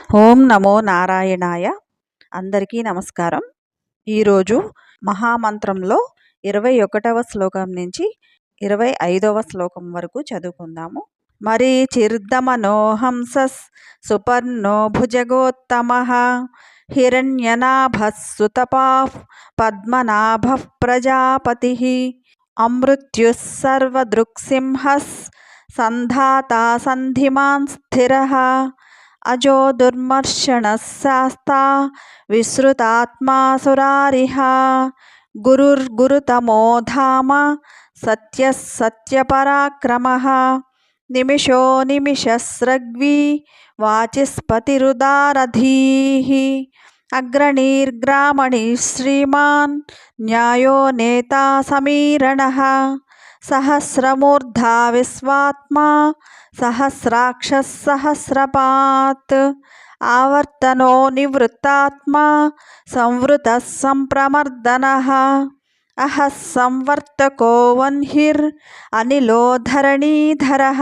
ఓం నమో నారాయణాయ. అందరికీ నమస్కారం. ఈరోజు మహామంత్రంలో 21వ శ్లోకం నుంచి 25వ శ్లోకం వరకు చదువుకుందాము. మరీచిర్దమనోహంసస్ సుపర్ణో భుజగోత్తమః హిరణ్యనాభः సుతపాః పద్మనాభः ప్రజాపతిః అమృత్యుః సర్వదృక్సింహస్ సంధాతా సంధిమాన్ స్థిరః అజో దుర్మర్షణः శాస్తా విశ్రుతాత్మాసురారిః గురుర్గురుతమో ధామ సత్యः సత్యపరాక్రమः నిమిషో నిమిషస్రగ్వీ వాచస్పతిరుదారధీః అగ్రణీర్గ్రామణీ శ్రీమాన్ న్యాయో నేతా సమీరణः సహస్రమూర్ధా విశ్వాత్మా సహస్రాక్షः సహస్రపాత్ ఆవర్తనో నివృత్తాత్మా సంవృతः సంప్రమర్దనः అహః సంవర్తకో వహ్నిర్ అనిలో ధరణీధరः